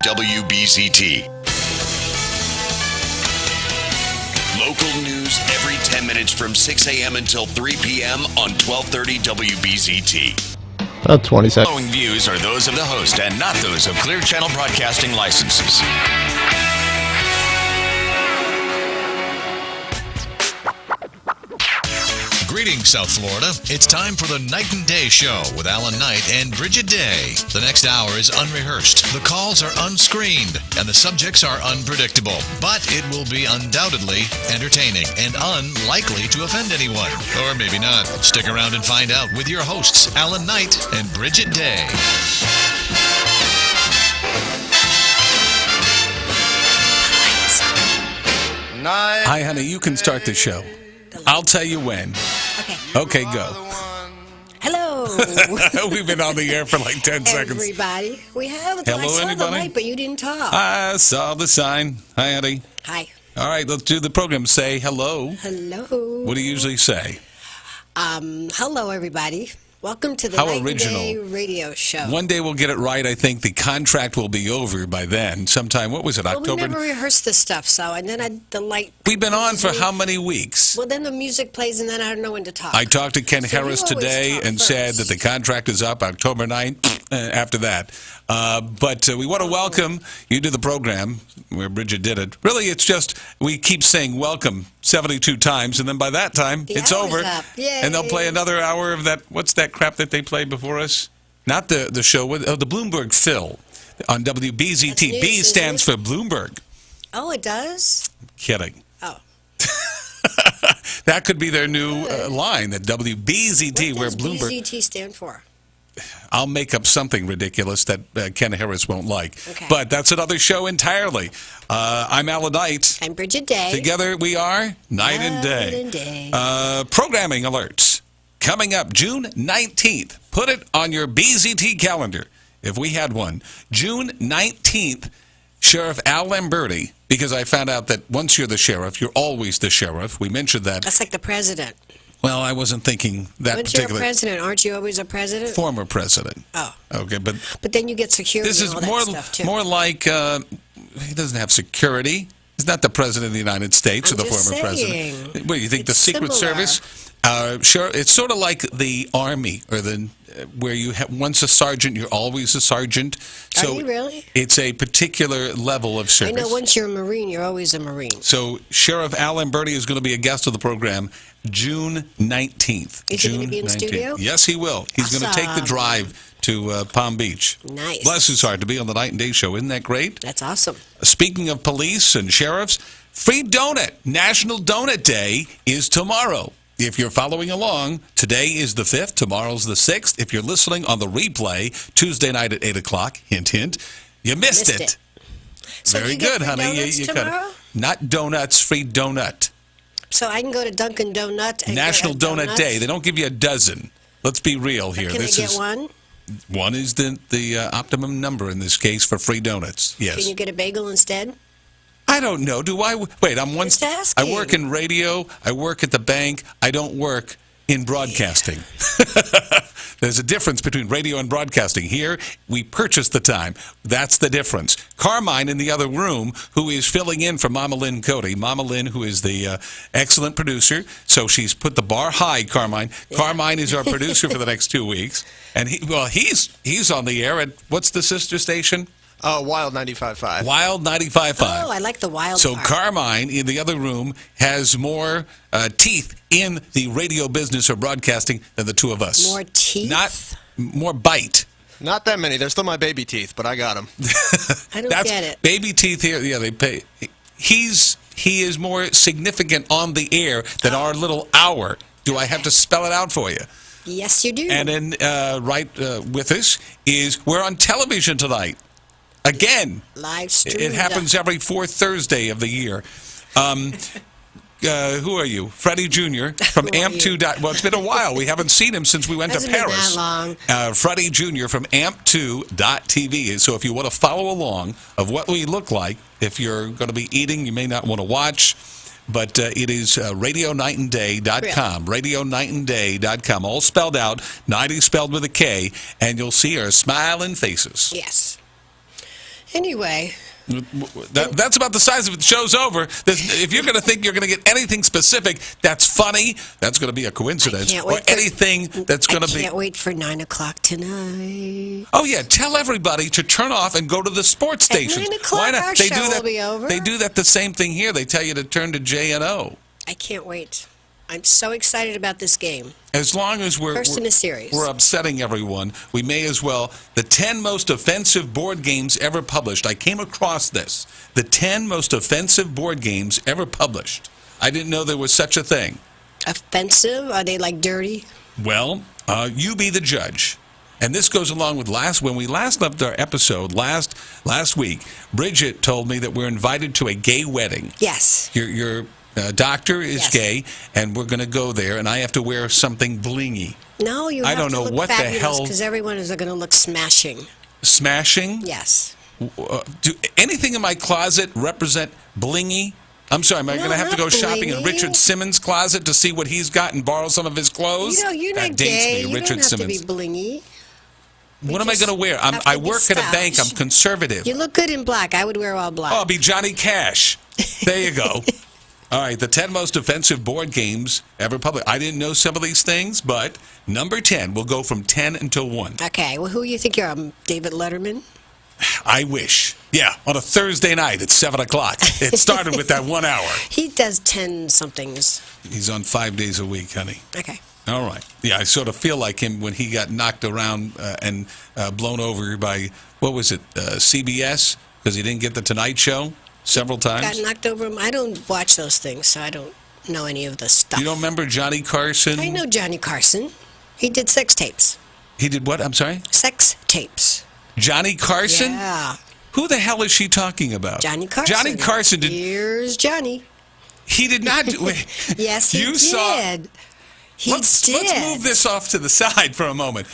WBZT. Local news every 10 minutes from 6 a.m. until 3 p.m. on 1230 WBZT. About 20 seconds. Following views are those of the host and not those of Clear Channel Broadcasting licenses. Greetings, South Florida. It's time for the Night and Day Show with Alan Knight and Bridget Day. The next hour is unrehearsed. The calls are unscreened, and the subjects are unpredictable. But it will be undoubtedly entertaining and unlikely to offend anyone. Or maybe not. Stick around and find out with your hosts, Alan Knight and Bridget Day. Hi, honey. You can start the show. I'll tell you when. Okay, go. Hello. We've been on the air for like 10 seconds. Everybody. We have. Hello, I saw anybody? the light, but you didn't talk. I saw the sign. Hi, honey. Hi. All right, let's do the program. Say hello. Hello. What do you usually say? Hello, everybody. Welcome to the How Night original. and Day radio show. One day we'll get it right. I think the contract will be over by then. Sometime, what was it, Well, October? we never rehearsed this stuff, so, and then the light... We've been on for how many weeks? Well, then the music plays, and then I don't know when to talk. I talked to Ken So Harris you always today talk and said that first. the contract is up October 9th after that. But we want to welcome you to the program where Bridget did it. Really, it's just we keep saying welcome 72 times, and then by that time, The it's hour's over. up. Yay. And they'll play another hour of that. What's that crap that they played before us? Not the show. The Bloomberg Phil on WBZT. That's news, B isn't stands it? for Bloomberg. Oh, it does? Kidding. Oh. That could be their new line, that WBZT, What where does Bloomberg... BZT stand for? I'll make up something ridiculous that Ken Harris won't like. Okay. But that's another show entirely. I'm Alan Knight. I'm Bridget Day. Together we are Night and Day. Night and Day. Programming alerts. Coming up June 19th. Put it on your BZT calendar, if we had one. June 19th, Sheriff Al Lamberti, because I found out that once you're the sheriff, you're always the sheriff. We mentioned that. That's like the president. Well, I wasn't thinking that Once you're a particular. president, aren't you always a president? Former president. Oh. Okay, but But then you get security this is and all that stuff, too. more like he doesn't have security. He's not the president of the United States or I'm the just former saying. president. What do you think? The It's Secret similar. Service? Sure, it's sort of like the Army, or the where you have once a sergeant, you're always a sergeant. So Are you really? It's a particular level of I service. know once you're a Marine, you're always a Marine. So Sheriff Al Lamberti is going to be a guest of the program June 19th. Is he June gonna be in 19th. studio? Yes, he will. He's going to take the Awesome. drive to Palm Beach. Nice. Bless his heart to be on the Night and Day Show. Isn't that great? That's awesome. Speaking of police and sheriffs, free donut. National Donut Day is tomorrow. If you're following along, today is the 5th, tomorrow's the 6th. If you're listening on the replay, Tuesday night at 8 o'clock, hint, hint, you missed it. So Very you get good, free honey. donuts cut tomorrow? it. Not donuts, free donut. So I can go to Dunkin' Donut and National get a Donut donut? Day. They don't give you a dozen. Let's be real here. Can I get one? One is the optimum number in this case for free donuts. Yes. Can you get a bagel instead? I don't know. Do I? Wait, I'm one. Just asking. I work in radio. I work at the bank. I don't work in broadcasting. There's a difference between radio and broadcasting. Here, we purchase the time. That's the difference. Carmine in the other room, who is filling in for Mama Lynn Cody. Mama Lynn, who is the excellent producer. So she's put the bar high, Carmine. Yeah. Carmine is our producer for the next 2 weeks. And he's on the air at, what's the sister station? Wild 95.5. Wild 95.5. Oh, I like the wild So part. Carmine in the other room has more teeth in the radio business or broadcasting than the two of us. More teeth? Not more bite. Not that many. They're still my baby teeth, but I got them. I don't get it. Baby teeth here. Yeah, they pay. He is more significant on the air than our little hour. Do I have to spell it out for you? Yes, you do. And then with us is we're on television tonight. Again, live stream. It happens every fourth Thursday of the year. Who are you? Freddie Jr. from AMP2. Well, it's been a while. We haven't seen him since we went to Paris. Been that long. Freddie Jr. from AMP2.tv. So if you want to follow along of what we look like, if you're going to be eating, you may not want to watch. But it is RadioNightandDay.com. RadioNightandDay.com. All spelled out. 90 spelled with a K. And you'll see our smiling faces. Yes. Anyway, That's about the size of it. The show's over. If you're going to think you're going to get anything specific that's funny, that's going to be a coincidence. Or anything that's going to be... I can't wait for 9 o'clock tonight. Oh, yeah. Tell everybody to turn off and go to the sports stations. At 9 o'clock, Why not? our They show do that, will be over. They do that the same thing here. They tell you to turn to J&O. I can't wait. I'm so excited about this game. As long as we're upsetting everyone, we may as well. The 10 most offensive board games ever published. I came across this. The 10 most offensive board games ever published. I didn't know there was such a thing. Offensive? Are they like dirty? Well, you be the judge. And this goes along with when we last left our episode last week. Bridget told me that we're invited to a gay wedding. Yes. Your doctor is gay, and we're going to go there, and I have to wear something blingy. No, you have to look fabulous because everyone is going to look smashing. Smashing? Yes. Do anything in my closet represent blingy? I'm sorry, am I going to have to go shopping in Richard Simmons' closet to see what he's got and borrow some of his clothes? You're that not dates gay. me, You Richard don't have Simmons. to be blingy. What am I going to wear? I work at a bank. I'm conservative. You look good in black. I would wear all black. Oh, I'll be Johnny Cash. There you go. All right, the 10 most offensive board games ever published. I didn't know some of these things, but number 10, we'll go from 10 until 1. Okay, well, who you think you're? David Letterman? I wish. Yeah, on a Thursday night at 7 o'clock. It started with that 1 hour. He does 10-somethings. He's on 5 days a week, honey. Okay. All right. Yeah, I sort of feel like him when he got knocked around and blown over by, what was it, CBS? Because he didn't get the Tonight Show several times. Got knocked over. I don't watch those things, so I don't know any of the stuff. You don't remember Johnny Carson? I know Johnny Carson. He did sex tapes. He did what? I'm sorry? Sex tapes. Johnny Carson? Yeah. Who the hell is she talking about? Johnny Carson. Johnny Carson did. Here's Johnny. He did not do it. Yes, he did. Let's move this off to the side for a moment.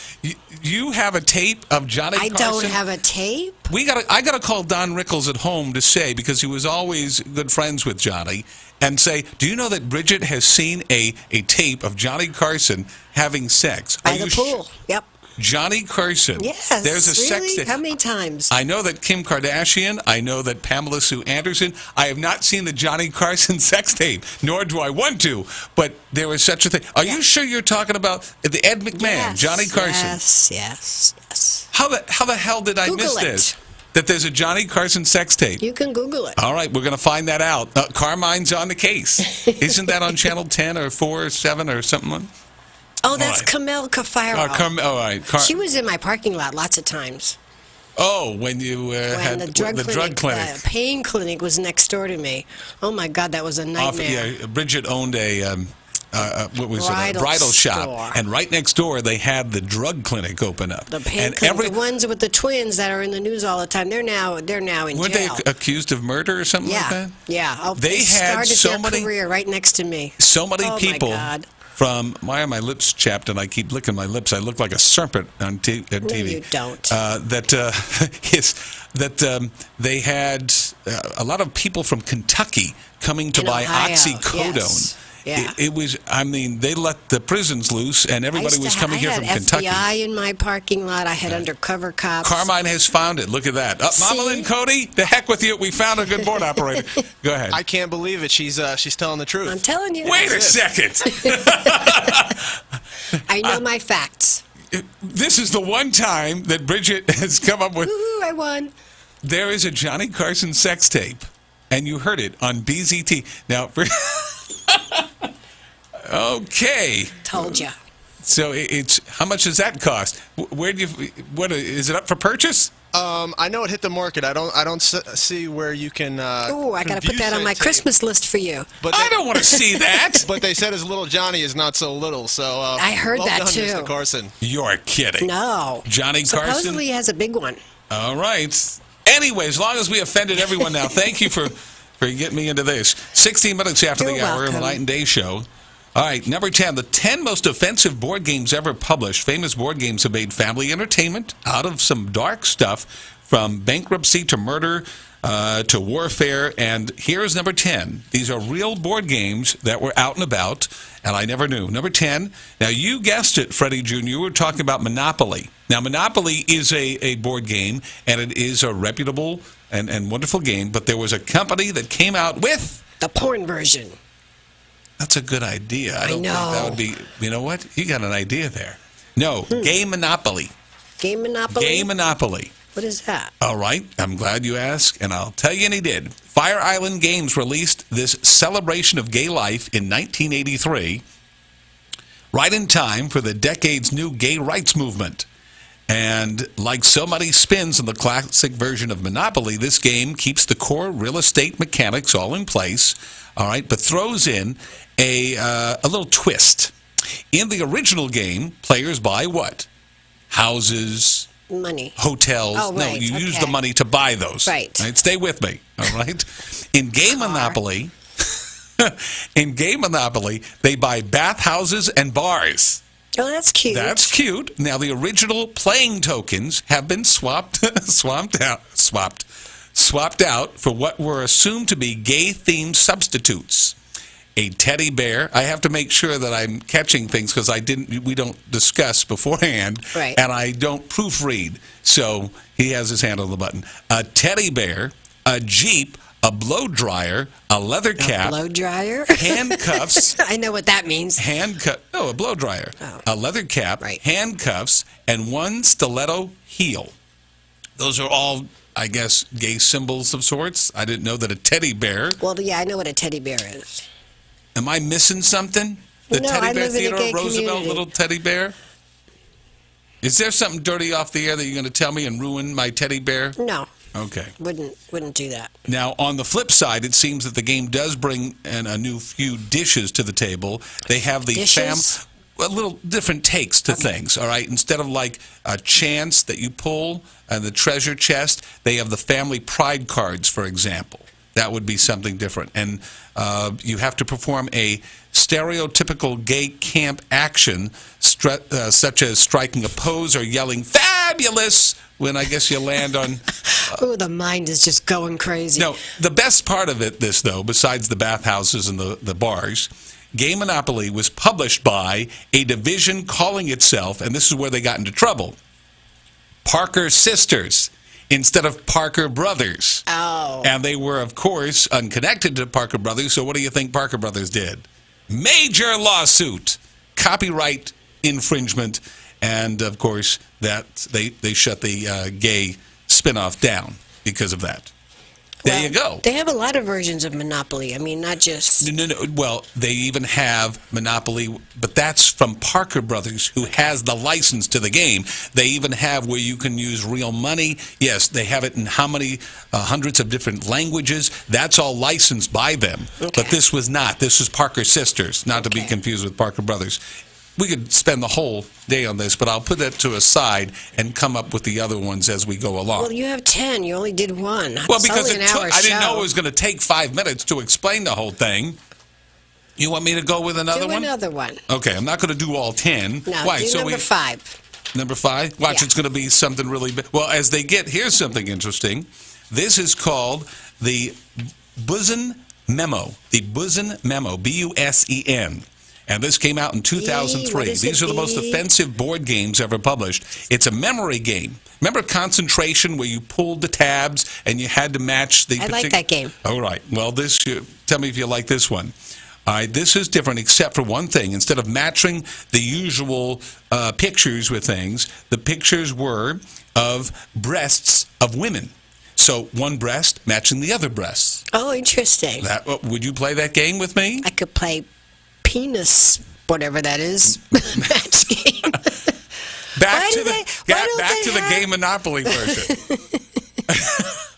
You have a tape of Johnny Carson? I don't have a tape. I got to call Don Rickles at home to say, because he was always good friends with Johnny, and say, do you know that Bridget has seen a tape of Johnny Carson having sex? By the pool. Yep. Johnny Carson. Yes. There's a really? sex tape. How many times? I know that Kim Kardashian. I know that Pamela Sue Anderson. I have not seen the Johnny Carson sex tape, nor do I want to. But there is such a thing. Are you sure you're talking about the Ed McMahon, yes, Johnny Carson? Yes. How the hell did I miss this? That there's a Johnny Carson sex tape. You can Google it. All right, we're going to find that out. Carmine's on the case. Isn't that on Channel 10 or 4 or 7 or something? Oh, that's Kamel Kafiro. All right. She was in my parking lot lots of times. Oh, when you had the drug clinic. The pain clinic was next door to me. Oh, my God, that was a nightmare. Bridget owned a bridal shop. And right next door, they had the drug clinic open up. The pain clinic, the ones with the twins that are in the news all the time, they're now in jail. Weren't they accused of murder or something like that? Yeah. Oh, they had started their career right next to me. So many people. My God. Why are my lips chapped and I keep licking my lips? I look like a serpent on TV. No, you don't. They had a lot of people from Kentucky coming to buy oxycodone. Yes. Yeah. It was, they let the prisons loose and everybody was coming here from Kentucky. I had FBI in my parking lot. I had undercover cops. Carmine has found it. Look at that. Mama and Cody, the heck with you. We found a good board operator. Go ahead. I can't believe it. She's telling the truth. I'm telling you. Wait a second. I know my facts. This is the one time that Bridget has come up with. Woo-hoo, I won. There is a Johnny Carson sex tape, and you heard it on BZT. Now, okay. Told you. So it's how much does that cost? Is it up for purchase? I know it hit the market. I don't see where you can. I got to put that on my Christmas list for you. But I don't want to see that. But they said his little Johnny is not so little. So I heard well that done, too. Mr. Carson. You're kidding. No. Johnny Carson. Supposedly he has a big one. All right. Anyway, as long as we offended everyone now, thank you for getting me into this. 16 minutes after You're the hour of the Night and Day Show. All right, number 10, the 10 most offensive board games ever published. Famous board games have made family entertainment out of some dark stuff, from bankruptcy to murder, to warfare. And here's number 10. These are real board games that were out and about, and I never knew. Number 10. Now, you guessed it, Freddie Jr. You were talking about Monopoly. Now, Monopoly is a board game, and it is a reputable and wonderful game, but there was a company that came out with The porn version. That's a good idea. I don't know. think that would be. You know what? You got an idea there. No, Game Monopoly. Game Monopoly? Game Monopoly. What is that? All right. I'm glad you asked, and I'll tell you, and he did. Fire Island Games released this celebration of gay life in 1983, right in time for the decade's new gay rights movement. And like so many spins in the classic version of Monopoly, this game keeps the core real estate mechanics all in place, all right, but throws in a little twist. In the original game, players buy what? Houses, Money. hotels. Oh, right. No, you use Okay. the money to buy those. Right. Stay with me. All right. In Game Monopoly, they buy bathhouses and bars. Oh, that's cute. That's cute. Now the original playing tokens have been swapped out for what were assumed to be gay-themed substitutes. A teddy bear. I have to make sure that I'm catching things because we don't discuss beforehand, Right. and I don't proofread. So he has his hand on the button. A teddy bear, a Jeep, a blow dryer, a leather cap, Blow dryer? handcuffs. I know what that means. A blow dryer, Oh. a leather cap, Right. handcuffs, and one stiletto heel. Those are all, I guess, gay symbols of sorts. I didn't know that a teddy bear. Well, yeah, I know what a teddy bear is. Am I missing something? The No, Teddy I Bear live in a Theater, gay Roosevelt, community. little teddy bear. Is there something dirty off the air that you're going to tell me and ruin my teddy bear? No, Okay. wouldn't do that. Now, on the flip side, it seems that the game does bring in a new few dishes to the table. They have the Dishes? a little different takes to things, all right? Instead of like a chance that you pull and the treasure chest, they have the family pride cards, for example. That would be something different. And you have to perform a stereotypical gay camp action, such as striking a pose or yelling, "Fabulous!" when I guess you land on... Oh, the mind is just going crazy. No, the best part of it, besides the bathhouses and the bars, Game Monopoly was published by a division calling itself, and this is where they got into trouble, Parker Sisters instead of Parker Brothers. Oh. And they were, of course, unconnected to Parker Brothers, so what do you think Parker Brothers did? Major lawsuit, copyright infringement, and, of course, that they shut the gay spinoff down because of that. There you go. They have a lot of versions of Monopoly. I mean, not just... No. Well, they even have Monopoly, but that's from Parker Brothers, who has the license to the game. They even have where you can use real money. Yes, they have it in how many hundreds of different languages. That's all licensed by them. Okay. But this was not. This was Parker Sisters, not to be confused with Parker Brothers. We could spend the whole day on this, but I'll put that to a side and come up with the other ones as we go along. Well, you have 10. You only did one. Well, It's because only an hour I didn't know show. it was going to take 5 minutes to explain the whole thing. You want me to go with another Do one? another one. Okay, I'm not going to do all 10. No, Why? do number 5. Number 5? Watch, Yeah. it's going to be something really big. Well, here's something interesting. This is called the Busen Memo. The Busen Memo, B-U-S-E-N. And this came out in 2003. what is These it, are the most B? offensive board games ever published. It's a memory game. Remember Concentration, where you pulled the tabs and you had to match the... I like that game. All right. Well, tell me if you like this one. All right, this is different except for one thing. Instead of matching the usual pictures with things, the pictures were of breasts of women. So one breast matching the other breasts. Oh, interesting. Would you play that game with me? I could play penis, whatever that is, match game. Back Why to don't the they Game Monopoly version.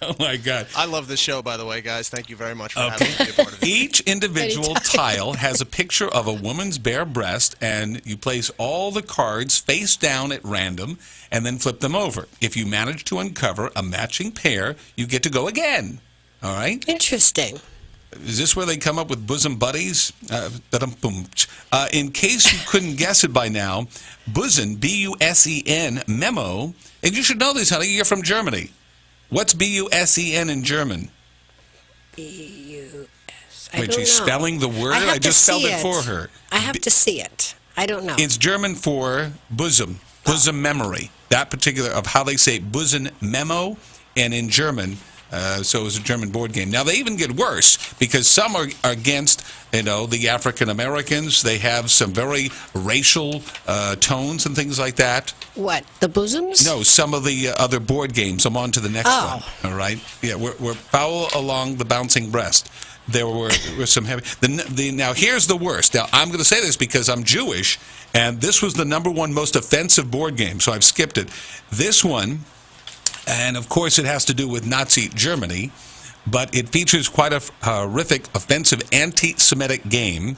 Oh, my God. I love this show, by the way, guys. Thank you very much for having me be a part of it. Each individual Anytime. tile has a picture of a woman's bare breast, and you place all the cards face down at random and then flip them over. If you manage to uncover a matching pair, you get to go again. All right? Interesting. Is this where they come up with bosom buddies? In case you couldn't guess it by now, Busen, B-U-S-E-N, memo, and you should know this, honey, you're from Germany. What's B-U-S-E-N in German? B-U-S. Wait, she's know. spelling the word? I I just spelled it for her. I have to see it. I don't know. It's German for bosom memory. That particular, of how they say bosom memo, and in German, so it was a German board game. Now, they even get worse, because some are against, the African Americans. They have some very racial tones and things like that. What, the bosoms? No, some of the other board games. I'm on to the next one. All right? Yeah, we're foul along the bouncing breast. There were some heavy. Now, here's the worst. Now, I'm going to say this because I'm Jewish, and this was the number one most offensive board game, so I've skipped it. This one, and of course it has to do with Nazi Germany, but it features quite a horrific, offensive, anti-Semitic game.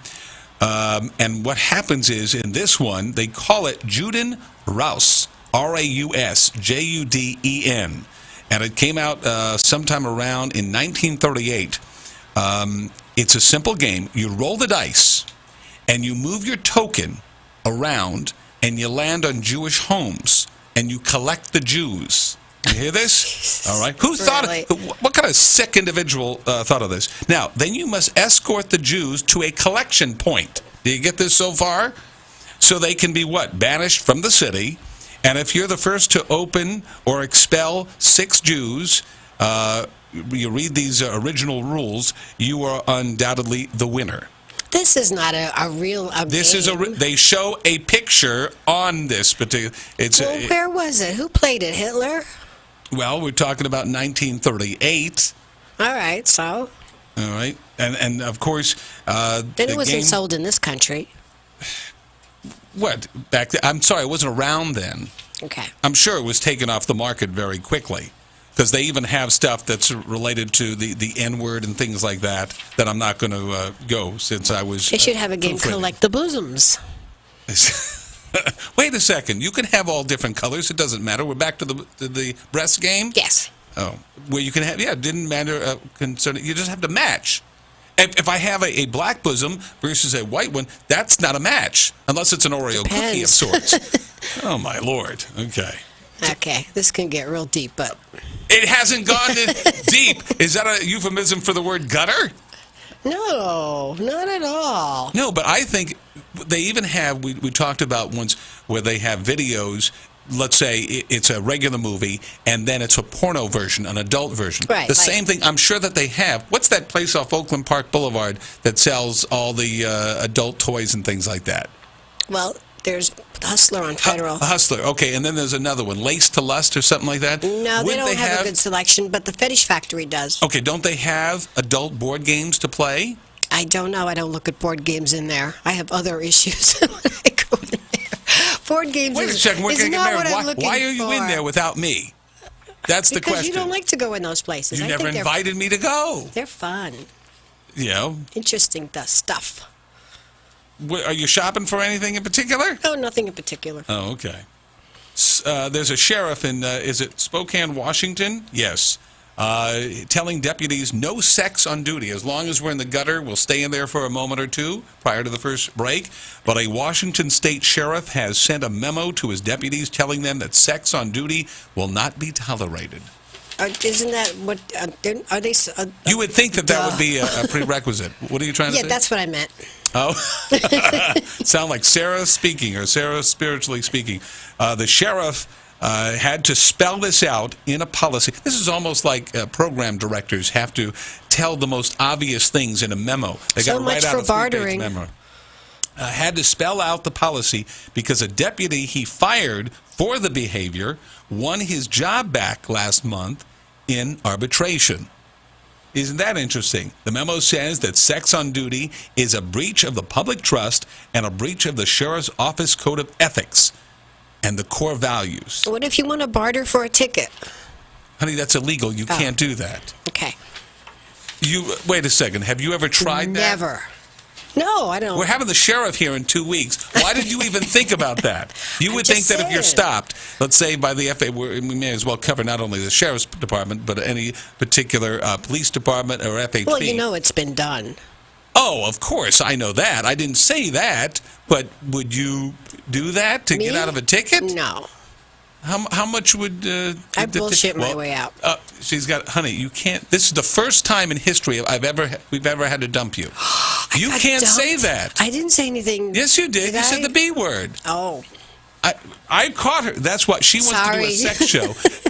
And what happens is, in this one, they call it Juden Raus, R-A-U-S, J-U-D-E-N. And it came out sometime around in 1938. It's a simple game. You roll the dice, and you move your token around, and you land on Jewish homes, and you collect the Jews. You hear this? All right. Who thought? What kind of sick individual thought of this? Now, then you must escort the Jews to a collection point. Do you get this so far? So they can be what? Banished from the city. And if you're the first to open or expel 6 Jews, you read these original rules, you are undoubtedly the winner. This is not a real This game. is they show a picture on this particular. Where was it? Who played it? Hitler? Well, we're talking about 1938. All right, so. All right, and of course, then it wasn't sold in this country. What back then? I'm sorry, it wasn't around then. Okay. I'm sure it was taken off the market very quickly, because they even have stuff that's related to the N-word and things like that I'm not going to go, since I was. They should have a game Collect the Bosoms. Wait a second. You can have all different colors. It doesn't matter. We're back to the breast game? Yes. Oh, where you can have, it didn't matter concerning, you just have to match. If I have a black bosom versus a white one, that's not a match, unless it's an Oreo cookie of sorts. Oh, my Lord. Okay. Okay, this can get real deep, but. It hasn't gone deep. Is that a euphemism for the word gutter? No, not at all. No, but I think they even have, we talked about once where they have videos, let's say it's a regular movie, and then it's a porno version, an adult version. Right. The same thing, I'm sure that they have. What's that place off Oakland Park Boulevard that sells all the adult toys and things like that? Well, there's Hustler on Federal. Hustler, okay, and then there's another one, Lace to Lust or something like that? No, they don't have a good selection, but the Fetish Factory does. Okay, don't they have adult board games to play? I don't know. I don't look at board games in there. I have other issues when I go in there. Board games Wait a second, we're going to get married. Why are you in there without me? That's the question. Because you don't like to go in those places. You never invited me to go. They're fun. Yeah. Interesting stuff. Are you shopping for anything in particular? Oh, nothing in particular. Oh, okay. There's a sheriff in, is it Spokane, Washington? Yes. Telling deputies no sex on duty. As long as we're in the gutter, we'll stay in there for a moment or two prior to the first break. But a Washington state sheriff has sent a memo to his deputies telling them that sex on duty will not be tolerated. Isn't that what, are they? You would think that would be a prerequisite. What are you trying to say? Yeah, that's what I meant. Oh, sound like Sarah speaking, or Sarah spiritually speaking. The sheriff had to spell this out in a policy. This is almost like program directors have to tell the most obvious things in a memo. They got to write out a 3-page memo. Had to spell out the policy because a deputy he fired for the behavior won his job back last month in arbitration. Isn't that interesting? The memo says that sex on duty is a breach of the public trust and a breach of the sheriff's office code of ethics and the core values. What if you want to barter for a ticket? Honey, that's illegal. You can't do that. Okay. Wait a second. Have you ever tried that? Never. No, I don't. We're having the sheriff here in 2 weeks. Why did you even think about that? You would think that if you're stopped, let's say by the FAA, we may as well cover not only the sheriff's department, but any particular police department or FHP. Well, you know it's been done. Oh, of course, I know that. I didn't say that, but would you do that to get out of a ticket? No. How much would... I bullshit my way out. She's got... Honey, you can't... This is the first time in history we've ever had to dump you. You can't say that. I didn't say anything. Yes, you did. You said the B word. Oh. I caught her. That's what she wants to do, a sex show.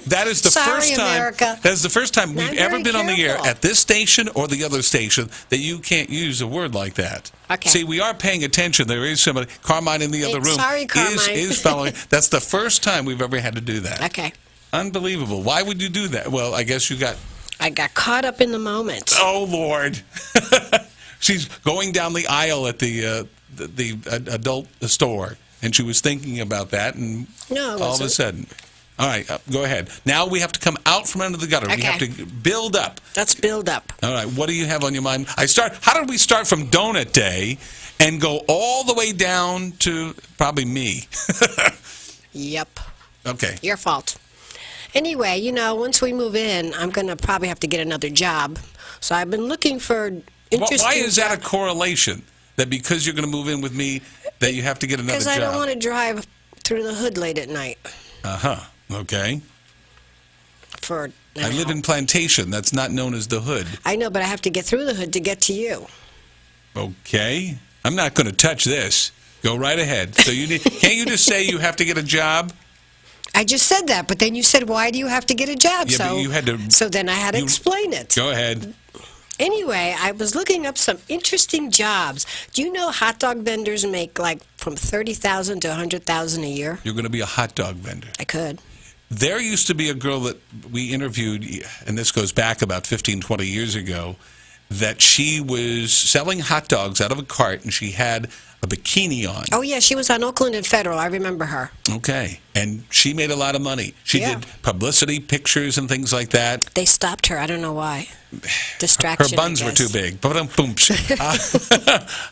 That is the first time. America. That is the first time we've ever been on the air careful. at this station or the other station that you can't use a word like that. Okay. See, we are paying attention. There is somebody, Carmine in the other room, Sorry, Carmine. is following. That's the first time we've ever had to do that. Okay. Unbelievable. Why would you do that? Well, I guess I got caught up in the moment. Oh Lord. She's going down the aisle at the adult store. And she was thinking about that, and all of a sudden. All right, go ahead. Now we have to come out from under the gutter. Okay. We have to build up. Let's build up. All right, what do you have on your mind? How did we start from Donut Day and go all the way down to probably me? Yep. Okay. Your fault. Anyway, once we move in, I'm going to probably have to get another job. So I've been looking for interesting Why is that a correlation? That because you're going to move in with me, that you have to get another job? Because I don't want to drive through the hood late at night. Uh-huh. Okay. I live in Plantation. That's not known as the hood. I know, but I have to get through the hood to get to you. Okay. I'm not going to touch this. Go right ahead. So can't you just say you have to get a job? I just said that, but then you said, why do you have to get a job? Yeah, but you had to... So then I had to explain it. Go ahead. Anyway, I was looking up some interesting jobs. Do you know hot dog vendors make like from $30,000 to $100,000 a year? You're going to be a hot dog vendor. I could. There used to be a girl that we interviewed, and this goes back about 15, 20 years ago, that she was selling hot dogs out of a cart, and she had a bikini on. Oh, yeah, she was on Oakland and Federal. I remember her. Okay. And she made a lot of money. She Yeah. did publicity pictures and things like that. They stopped her. I don't know why. Distraction. Her buns were too big. Boom.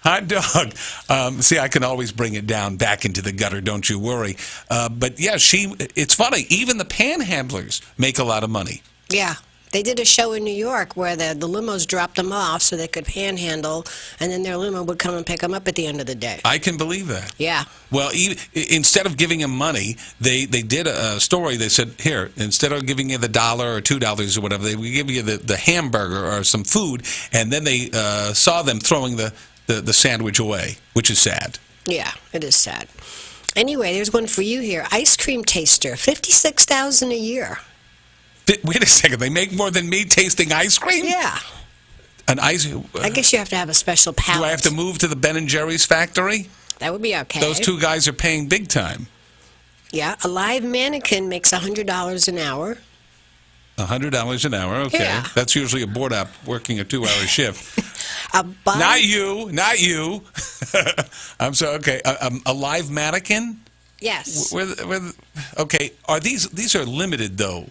Hot dog. See, I can always bring it down back into the gutter, don't you worry. But yeah, it's funny. Even the panhandlers make a lot of money. Yeah. They did a show in New York where the limos dropped them off so they could panhandle, and then their limo would come and pick them up at the end of the day. I can believe that. Yeah. Well, instead of giving them money, they did a story. They said, here, instead of giving you the $1 or $2 or whatever, they would give you the hamburger or some food, and then they saw them throwing the sandwich away, which is sad. Yeah, it is sad. Anyway, there's one for you here. Ice cream taster, $56,000 a year. Wait a second, they make more than me tasting ice cream? Yeah. I guess you have to have a special palate. Do I have to move to the Ben & Jerry's factory? That would be okay. Those two guys are paying big time. Yeah, a live mannequin makes $100 an hour. $100 an hour, okay. Yeah. That's usually a board op working a 2-hour shift. Not you. I'm sorry, okay. A live mannequin? Yes. Okay, these are limited, though.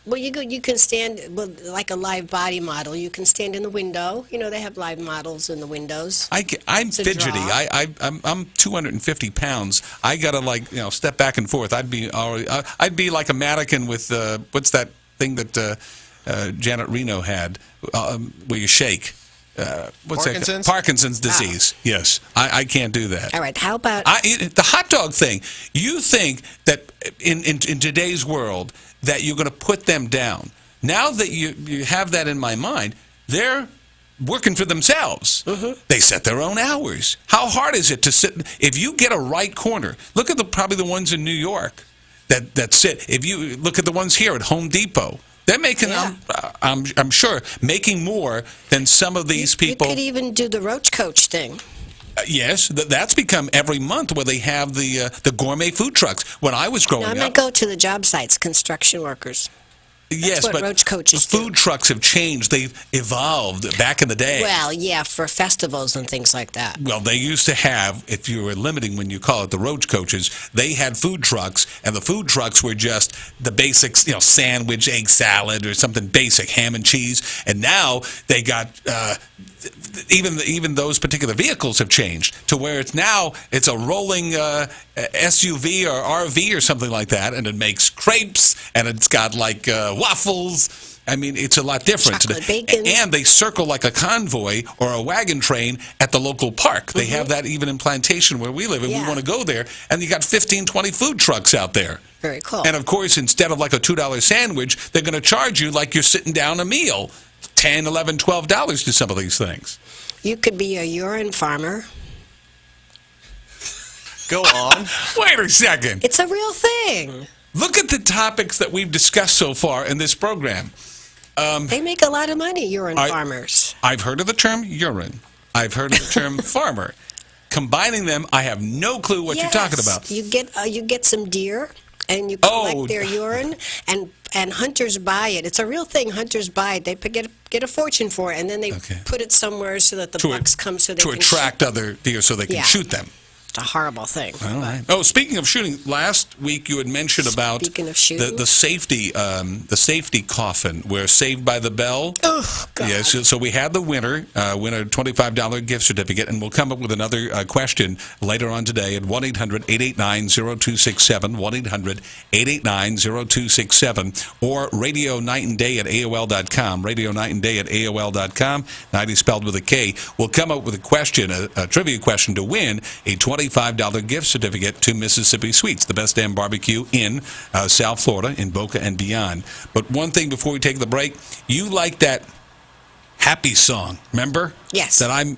Well, you can stand, like a live body model. You can stand in the window. They have live models in the windows. I'm fidgety. I'm 250 pounds. I gotta step back and forth. I'd be like a mannequin with what's that thing that Janet Reno had where you shake. What's Parkinson's? that? Parkinson's disease. Oh. Yes, I can't do that. All right. How about the hot dog thing? You think that in today's world that you're going to put them down? Now that you have that in my mind, they're working for themselves. Mm-hmm. They set their own hours. How hard is it to sit? If you get a right corner, look at probably the ones in New York that sit. If you look at the ones here at Home Depot. They're making, I'm sure, making more than some of these people. You could even do the Roach Coach thing. Yes, that's become every month where they have the gourmet food trucks. When I was growing up, I might go to the job sites, construction workers. That's what Roach Coaches do. Food trucks have changed. They've evolved back in the day. Well, yeah, for festivals and things like that. Well, they used to have, if you were limiting when you call it the Roach Coaches, they had food trucks, and the food trucks were just the basics, sandwich, egg salad, or something basic, ham and cheese. And now they got even those particular vehicles have changed to where it's a rolling SUV or RV or something like that, and it makes crepes, and it's got waffles. I mean, it's a lot different. Chocolate bacon. And they circle like a convoy or a wagon train at the local park. They have that even in Plantation where we live, and we want to go there. And you got 15, 20 food trucks out there. Very cool. And, of course, instead of like a $2 sandwich, they're going to charge you like you're sitting down a meal. $10, $11, $12 to some of these things. You could be a urine farmer. Go on. Wait a second. It's a real thing. Look at the topics that we've discussed so far in this program. They make a lot of money, urine farmers. I've heard of the term urine. I've heard of the term farmer. Combining them, I have no clue what you're talking about. You get some deer, and you collect their urine, and hunters buy it. It's a real thing. Hunters buy it. They get a fortune for it, and then they put it somewhere so that the bucks come so they can attract other deer so they can shoot them. It's a horrible thing. All right. Oh, speaking of shooting, last week you had mentioned about the safety coffin where Saved by the Bell. Oh, God. Yes, so we had the winner win a $25 gift certificate, and we'll come up with another question later on today at 1-800-889-0267, 1-800-889-0267, or Radio Night and Day at AOL.com, Radio Night and Day at AOL.com, 90 spelled with a K. We'll come up with a question, a trivia question to win a $25 gift certificate to Mississippi Sweets, the best damn barbecue in South Florida, in Boca and beyond. But one thing before we take the break, you like that happy song, remember? Yes. That I'm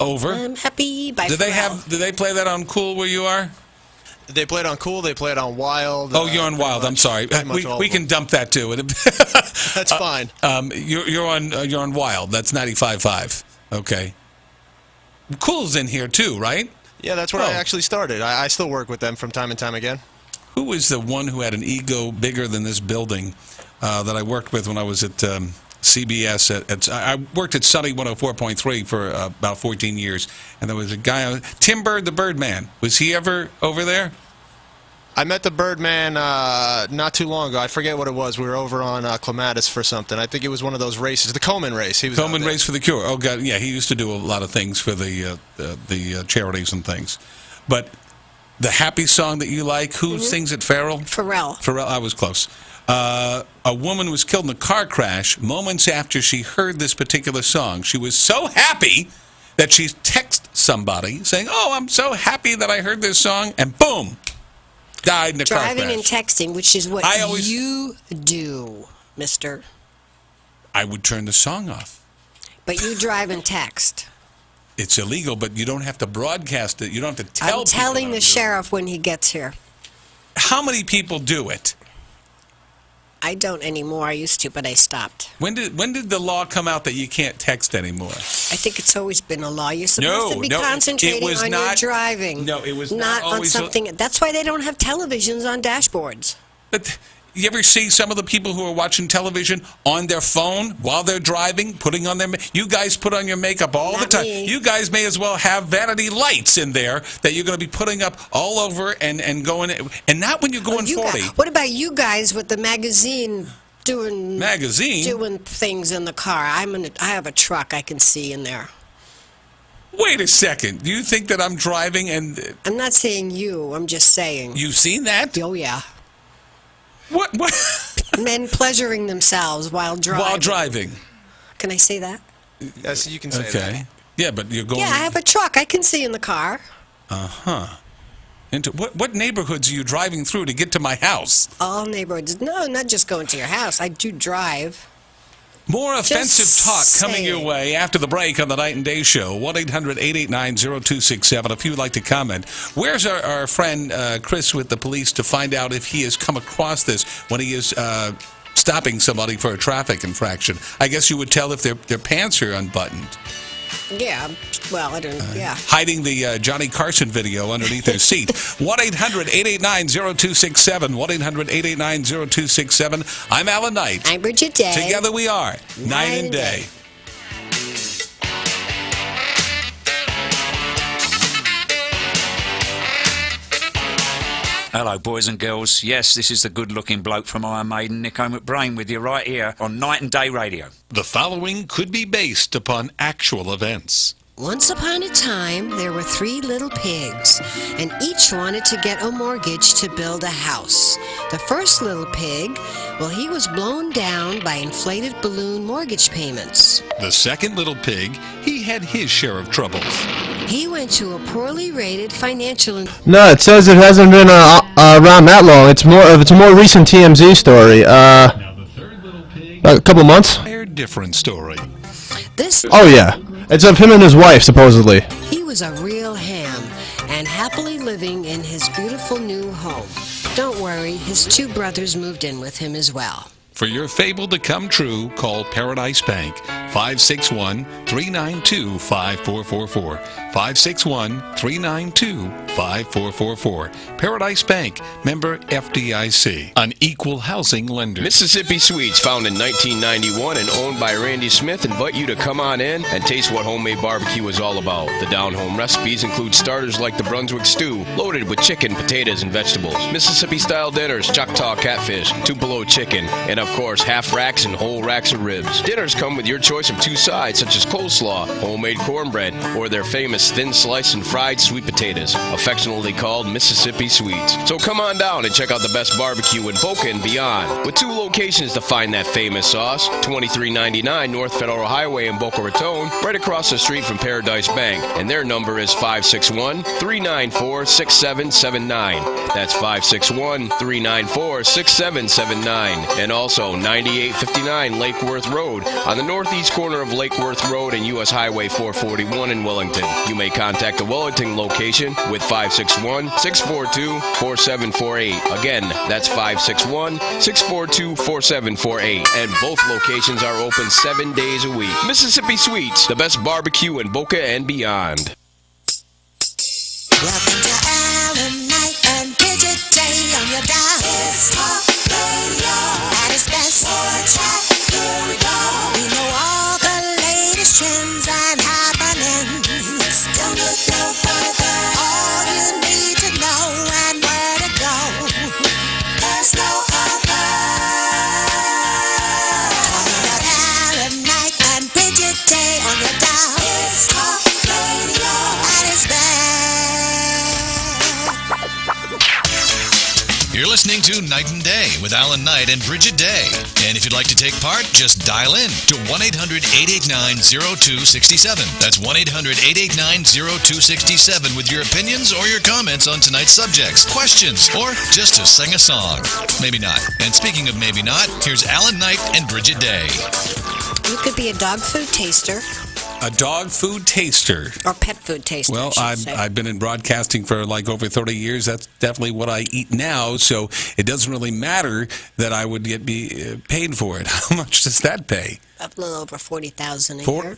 over. I'm happy by Do they play that on Cool where you are? They play it on Cool. They play it on Wild. Oh, you're on Wild. I'm sorry. We can dump that too. That's fine. You're on Wild. That's 95.5. Okay. Cool's in here too, right? Yeah, that's where I actually started. I still work with them from time and time again. Who was the one who had an ego bigger than this building that I worked with when I was at CBS? I worked at Sunny 104.3 for about 14 years, and there was a guy, Tim Bird, the Birdman. Was he ever over there? I met the Birdman not too long ago. I forget what it was. We were over on Clematis for something. I think it was one of those races, the Komen race. He was Komen Race for the Cure. Oh, God, yeah, he used to do a lot of things for the charities and things. But the happy song that you like, who sings it, Pharrell? Pharrell, I was close. A woman was killed in a car crash moments after she heard this particular song. She was so happy that she texted somebody saying, "Oh, I'm so happy that I heard this song," and boom, died in a car crash. Driving and texting, which is what you do, mister. I would turn the song off. But you drive and text. It's illegal, but you don't have to broadcast it. You don't have to tell people. I'm telling the sheriff when he gets here. How many people do it? I don't anymore. I used to, but I stopped. When did the law come out that you can't text anymore? I think it's always been a law. You're supposed to be concentrating on your driving. No, it was not on something. That's why they don't have televisions on dashboards. But you ever see some of the people who are watching television on their phone while they're driving, putting on their you guys put on your makeup all the time. Me. You guys may as well have vanity lights in there that you're going to be putting up all over and going, and not when you're going 40. What about you guys with the magazine doing things in the car? I have a truck I can see in there. Wait a second. Do you think that I'm driving and... I'm not saying you. I'm just saying. You've seen that? Oh, yeah. What? Men pleasuring themselves while driving. While driving. Can I say that? Yes, you can say that. Okay. Yeah, but you're going... Yeah, I have a truck I can see in the car. Uh-huh. Into what neighborhoods are you driving through to get to my house? All neighborhoods. No, not just going to your house. I do drive. More offensive talk coming your way after the break on the Night and Day Show. 1-800-889-0267 if you would like to comment. Where's our friend Chris with the police to find out if he has come across this when he is stopping somebody for a traffic infraction? I guess you would tell if their pants are unbuttoned. Yeah, well, I don't know. Yeah. Hiding the Johnny Carson video underneath their seat. 1-800-889-0267. 1-800-889-0267. I'm Alan Knight. I'm Bridget Day. Together we are Night and Day. Hello, boys and girls. Yes, this is the good-looking bloke from Iron Maiden, Nico McBrain, with you right here on Night and Day Radio. The following could be based upon actual events. Once upon a time, there were 3 little pigs, and each wanted to get a mortgage to build a house. The first little pig, well, he was blown down by inflated balloon mortgage payments. The second little pig, he had his share of troubles. He went to a poorly rated financial... No, it says it hasn't been around that long. It's a more recent TMZ story. A couple months. A different story. Oh yeah, it's of him and his wife supposedly. He was a real ham and happily living in his beautiful new home. Don't worry, his 2 brothers moved in with him as well. For your fable to come true, call Paradise Bank, 561-392-5444. 561-392-5444. Paradise Bank, member FDIC, an equal housing lender. Mississippi Sweets, found in 1991 and owned by Randy Smith, invite you to come on in and taste what homemade barbecue is all about. The down-home recipes include starters like the Brunswick stew, loaded with chicken, potatoes, and vegetables. Mississippi-style dinners, Choctaw catfish, Tupelo chicken, and of course, half racks and whole racks of ribs. Dinners come with your choice of 2 sides, such as coleslaw, homemade cornbread, or their famous thin sliced and fried sweet potatoes, affectionately called Mississippi Sweets. So come on down and check out the best barbecue in Boca and beyond. With 2 locations to find that famous sauce, 2399 North Federal Highway in Boca Raton, right across the street from Paradise Bank, and their number is 561-394-6779. That's 561-394-6779. And also 9859 Lake Worth Road on the northeast corner of Lake Worth Road and U.S. Highway 441 in Wellington. You may contact the Wellington location with 561-642-4748. Again, that's 561-642-4748. And both locations are open 7 days a week. Mississippi Sweets, the best barbecue in Boca and beyond. Welcome to Alan Knight and Bridget Day on your dial. It's Talk Radio at its best. Here we go. We know all the latest trends and happenings. Don't look no further. All you need to know and where to go. There's no other. Talking about Alan Knight and Bridget Day on your dial. It's Talk Radio at its best. You're listening to Night and Day with Alan Knight and Bridget Day. And if you'd like to take part, just dial in to 1-800-889-0267. That's 1-800-889-0267 with your opinions or your comments on tonight's subjects, questions, or just to sing a song. Maybe not. And speaking of maybe not, here's Alan Knight and Bridget Day. You could be a dog food taster. A dog food taster. Or pet food taster. Well, I've been in broadcasting for like over 30 years. That's definitely what I eat now. So it doesn't really matter that I would be paid for it. How much does that pay? A little over $40,000 a year.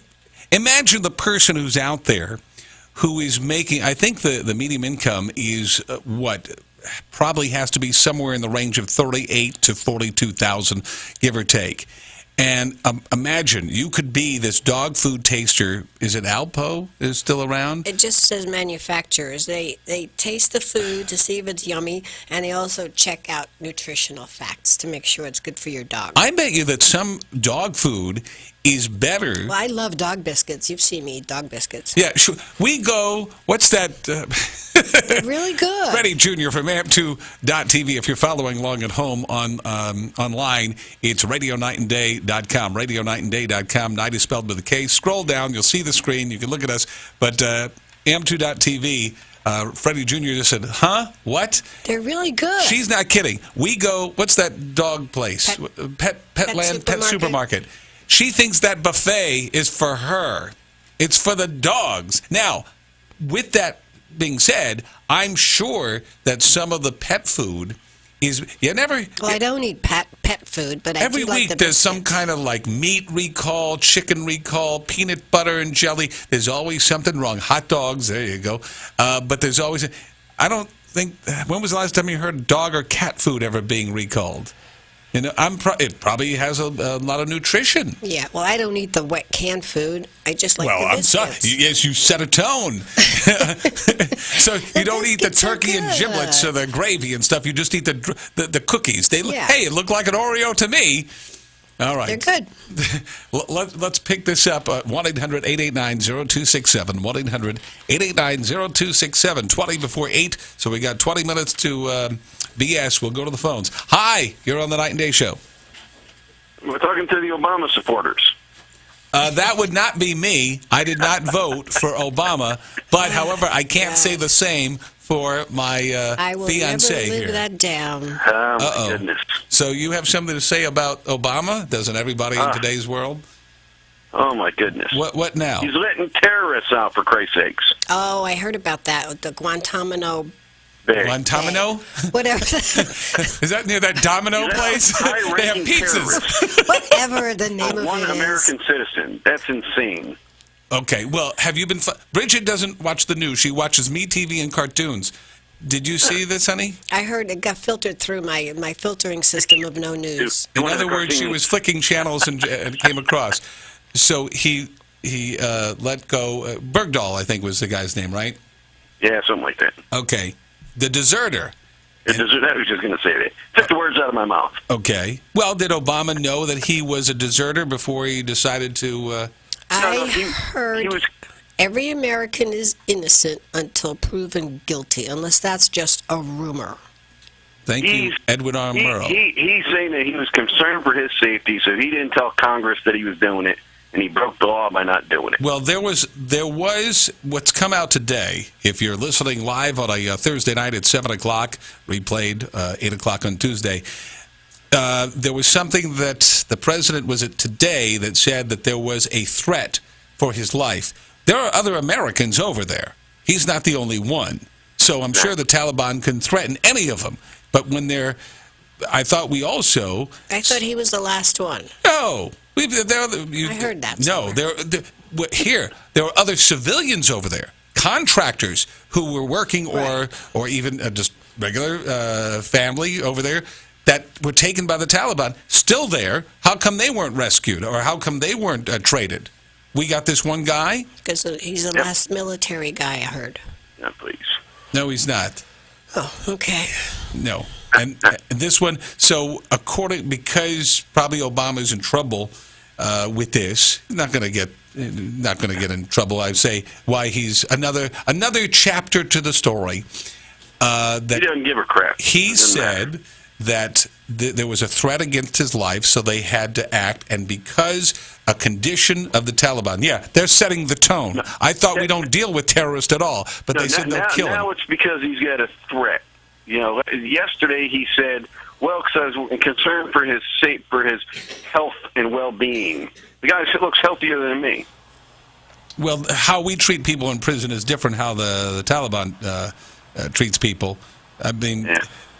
Imagine the person who's out there who is making, I think the median income is probably has to be somewhere in the range of $38,000 to $42,000, give or take. And imagine you could be this dog food taster. Is it Alpo is still around? It just says manufacturers. They taste the food to see if it's yummy, and they also check out nutritional facts to make sure it's good for your dog. I bet you that some dog food is better. Well, I love dog biscuits. You've seen me eat dog biscuits. Yeah, sure. We go, what's that? They're really good. Freddie Jr. from amp2.tv. If you're following along at home online, it's radionightandday.com. Radionightandday.com. Night is spelled with a K. Scroll down. You'll see the screen. You can look at us. But amp2.tv, Freddie Jr. just said, huh? What? They're really good. She's not kidding. We go, what's that dog place? Petland, Pet Supermarket. She thinks that buffet is for her. It's for the dogs. Now, with that being said, I'm sure that some of the pet food is Well, I don't eat pet food, but every I do like week the there's biscuits. some kind of like meat recall, chicken recall, peanut butter and jelly. There's always something wrong. Hot dogs, there you go. But there's always, I don't think, when was the last time you heard dog or cat food ever being recalled? You know, it probably has a lot of nutrition. Yeah, well, I don't eat the wet canned food. I just like the I'm sorry. biscuits. Yes, you set a tone. So you don't eat the turkey and giblets or the gravy and stuff. You just eat the cookies. Hey, it looked like an Oreo to me. All right. They're good. Let's pick this up. 1-800-889-0267. 1-800-889-0267. 20 before 8. So we got 20 minutes to BS. We'll go to the phones. Hi, you're on the Night and Day Show. We're talking to the Obama supporters. That would not be me. I did not vote for Obama. But, however, I can't say the same for my I will fiancé never live here. that down. Oh, my goodness. So you have something to say about Obama? Doesn't everybody in today's world? Oh, my goodness. What now? He's letting terrorists out, for Christ's sakes. Oh, I heard about that with the Guantanamo. Guantanamo? Whatever. Is that near that Domino place? They have pizzas. Whatever the name of one it is. American citizen. That's insane. Okay, well, have you been... Bridget doesn't watch the news. She watches Me TV and cartoons. Did you see this, honey? I heard it got filtered through my filtering system of no news. In other words, she was flicking channels and came across. So he let go... Bergdahl, I think, was the guy's name, right? Yeah, something like that. Okay. The deserter. I was just going to say that. Took the words out of my mouth. Okay. Well, did Obama know that he was a deserter before he decided to... I heard every American is innocent until proven guilty, unless that's just a rumor. Thank you, Edward R. Murrow. He's saying that he was concerned for his safety, so he didn't tell Congress that he was doing it, and he broke the law by not doing it. Well, there was what's come out today. If you're listening live on a Thursday night at 7 o'clock, replayed 8 o'clock on Tuesday, there was something that the president was at today that said that there was a threat for his life. There are other Americans over there. He's not the only one. So I'm sure the Taliban can threaten any of them. But when I thought he was the last one. No. I heard that. No, there are other civilians over there, contractors who were working or even just regular family over there that were taken by the Taliban, still there. How come they weren't rescued, or how come they weren't traded? We got this one guy? Because he's the last military guy, I heard. Yeah, please. No, he's not. Oh, okay. No. And this one, so because probably Obama's in trouble with this, not going to get in trouble, I'd say, why he's another chapter to the story. That he doesn't give a crap. He said that there was a threat against his life, so they had to act, and because a condition of the Taliban, they're setting the tone. I thought we don't deal with terrorists at all, but they said they'll kill him. Now it's because he's got a threat. Yesterday he said, well, because I was concerned for his health and well-being. The guy looks healthier than me. Well, how we treat people in prison is different how the Taliban treats people. I mean,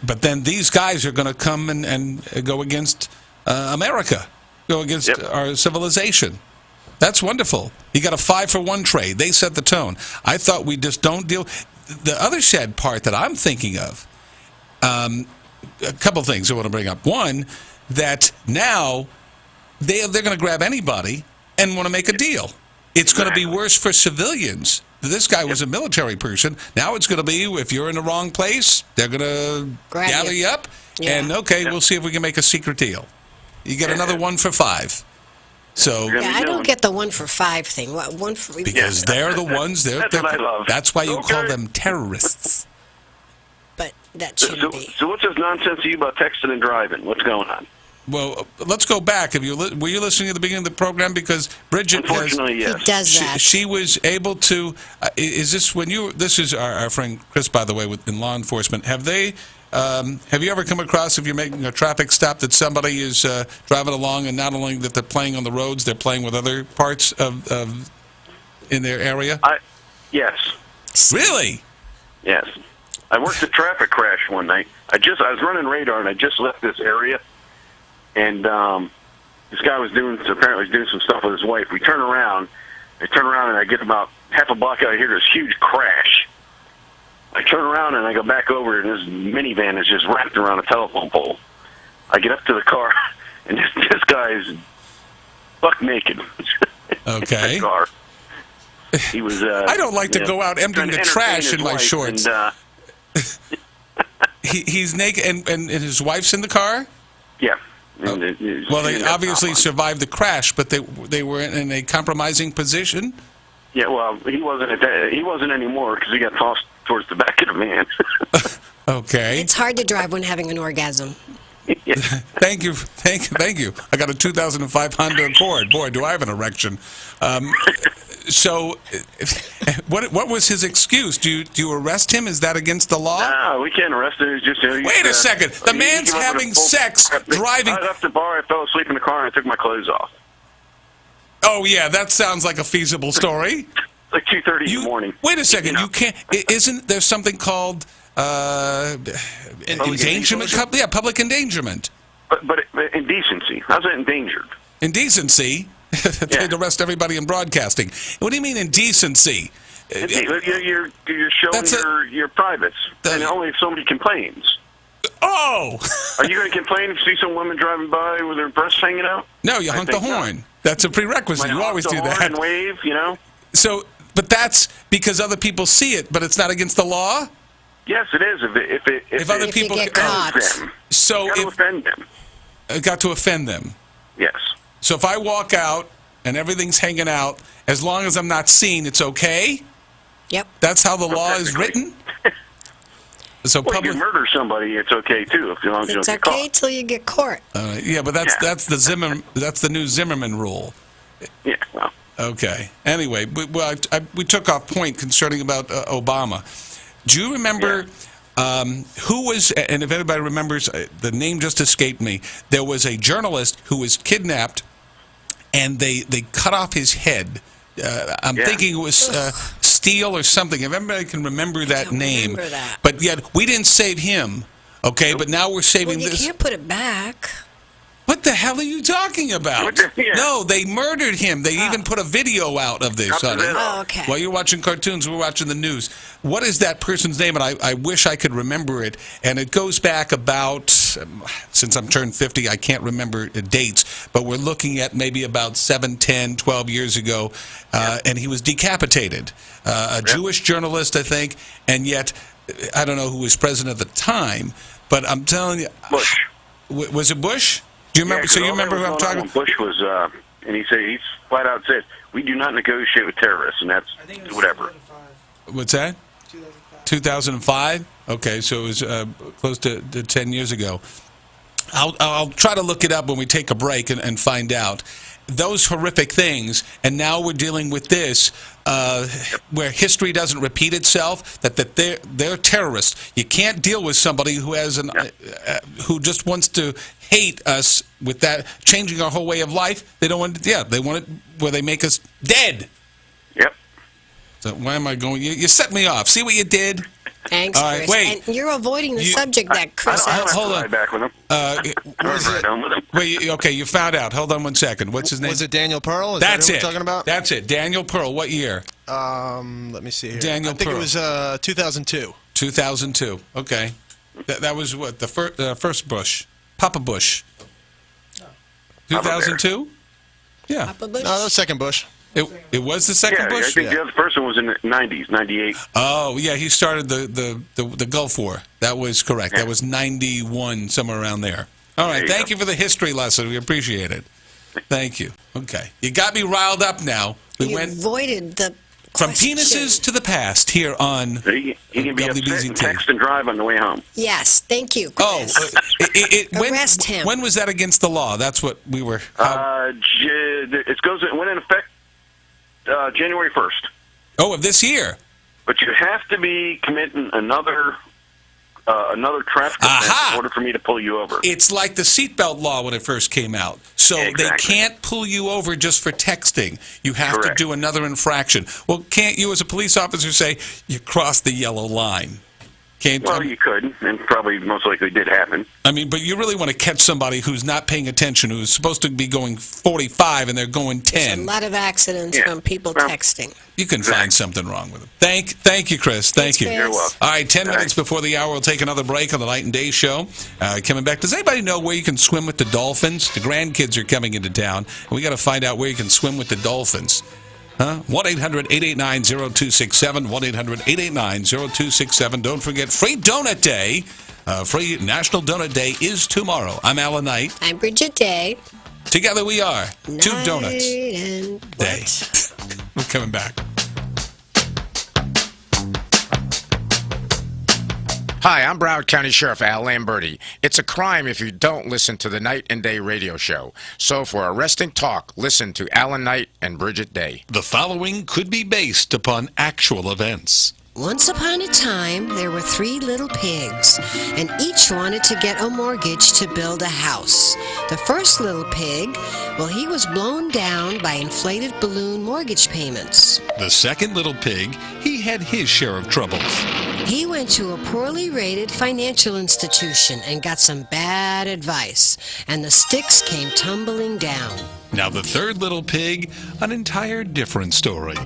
but then these guys are going to come and go against America, go against our civilization. That's wonderful. You got a 5-for-1 trade. They set the tone. I thought we just don't deal. The other sad part that I'm thinking of, a couple things I want to bring up. One, that now they're going to grab anybody and want to make a deal. It's going to be worse for civilians. This guy was a military person. Now it's going to be, if you're in the wrong place, they're going to gather you up. Yeah. And, we'll see if we can make a secret deal. You get another 1 for 5. So I don't get the 1 for 5 thing. What, 1 for... Because they're the ones. That's what I love. That's why you call them terrorists. But that shouldn't be. So what's this nonsense to you about texting and driving? What's going on? Well, let's go back. Were you listening at the beginning of the program? Because Bridget Unfortunately, yes. He does that. She was able to. Is this when you? This is our friend Chris, by the way, in law enforcement. Have you ever come across, if you're making a traffic stop, that somebody is driving along and not only that they're playing on the roads, they're playing with other parts of in their area? Yes. Really? Yes. I worked a traffic crash one night. I was running radar and I just left this area. And this guy was apparently doing some stuff with his wife. I turn around and I get about half a block out of here, this huge crash. I turn around and I go back over, and this minivan is just wrapped around a telephone pole. I get up to the car, and this guy is buck naked. Okay. In the car. He was. I don't like to go out emptying the trash in my shorts. And, he's naked, and his wife's in the car? Yeah. Well, they obviously survived the crash, but they were in a compromising position. Yeah, well, he wasn't anymore because he got tossed towards the back of the van. Okay. It's hard to drive when having an orgasm. Yeah. Thank you. I got a 2005 Honda Accord. Boy, do I have an erection. So, what was his excuse? Do you arrest him? Is that against the law? No, we can't arrest him. It's just, wait a second. The man's having sex, driving. I left the bar. I fell asleep in the car, and I took my clothes off. Oh yeah, that sounds like a feasible story. Like 2:30 in the morning. Wait a second. You can't. Isn't there something called endangerment? Yeah, public endangerment. But indecency. How's that endangered? Indecency. They'd arrest everybody in broadcasting. What do you mean indecency? You're showing your privates, and only if somebody complains. Oh! Are you going to complain if you see some women driving by with their breasts hanging out? No, you honk the horn. That's a prerequisite. You always do that. And wave, So, but that's because other people see it, but it's not against the law? Yes, it is. If other people get caught. So got to offend them. Got to offend them. Yes. So if I walk out and everything's hanging out, as long as I'm not seen, it's okay? Yep. That's how the law is written? So well, you murder somebody, it's okay too, as long as you don't get caught. It's okay till you get caught. Yeah, but that's the new Zimmerman rule. Yeah. Well. Okay. Anyway, we took off point concerning about Obama. Do you remember who was? And if anybody remembers, the name just escaped me. There was a journalist who was kidnapped, and they cut off his head. I'm thinking it was Steele or something. If everybody can remember that name. Remember that. But yet, we didn't save him, okay? But now we're saving you this. You can't put it back. What the hell are you talking about? No, they murdered him. They even put a video out of this. Oh, okay. While you're watching cartoons, we're watching the news. What is that person's name? And I wish I could remember it. And it goes back about, since I'm turned 50, I can't remember dates, but we're looking at maybe about 7, 10, 12 years ago. And he was decapitated. A Jewish journalist, I think, and yet, I don't know who was president at the time, but I'm telling you. Bush. Was it Bush? Do you remember? So you remember who I'm talking about? Bush was, and he flat out said, "We do not negotiate with terrorists," and that's whatever. 2005. What's that? 2005. Okay, so it was close to 10 years ago. I'll try to look it up when we take a break and find out those horrific things. And now we're dealing with this, where history doesn't repeat itself. That they're terrorists. You can't deal with somebody who has who just wants to hate us with that, changing our whole way of life. They don't want. They want it where they make us dead. Yep. So why am I going? You set me off. See what you did? Thanks, all right, Chris. wait. And you're avoiding the subject that Chris asked. Hold on. Back with him. Wait, okay, you found out. Hold on one second. What's his name? Was it Daniel Pearl? Is That's that who it. we're talking about? That's it. Daniel Pearl. What year? Let me see here. Daniel I think Pearl. it was 2002. 2002. Okay. That was what? The first Bush. Papa Bush. 2002? Yeah. Papa Bush? No, that was second Bush. It was the second Bush? I think the other person was in the 90s, 98. Oh, yeah, he started the Gulf War. That was correct. That was 91, somewhere around there. All right, thank you for the history lesson. We appreciate it. Thank you. Okay. You got me riled up now. You avoided the From question. penises to the past here on He can be upset and text and drive on the way home. Yes, thank you, Chris. Arrest him. When was that against the law? That's what we were... It went in effect January 1st. Oh, of this year? But you have to be committing another traffic offense in order for me to pull you over. It's like the seatbelt law when it first came out. So they can't pull you over just for texting. You have to do another infraction. Well, can't you as a police officer say, you crossed the yellow line? Well, you could, and probably most likely did happen. I mean, but you really want to catch somebody who's not paying attention, who's supposed to be going 45 and they're going 10. There's a lot of accidents from people texting. You can find something wrong with them. Thank you, Chris. Thank you. You're welcome. All right, 10 minutes before the hour, we'll take another break on the Night and Day Show. Coming back, does anybody know where you can swim with the dolphins? The grandkids are coming into town, and we got to find out where you can swim with the dolphins. 1-800-889-0267, 1-800-889-0267. Don't forget, free donut day Free National Donut Day is tomorrow. I'm Alan Knight. I'm Bridget Day. Together we are Two Donuts and Day. We're coming back. Hi, I'm Broward County Sheriff Al Lamberti. It's a crime if you don't listen to the Night and Day radio show. So for arresting talk, listen to Alan Knight and Bridget Day. The following could be based upon actual events. Once upon a time, there were 3 little pigs, and each wanted to get a mortgage to build a house. The first little pig, well, he was blown down by inflated balloon mortgage payments. The second little pig, he had his share of troubles. He went to a poorly rated financial institution and got some bad advice, and the sticks came tumbling down. Now the third little pig, an entire different story.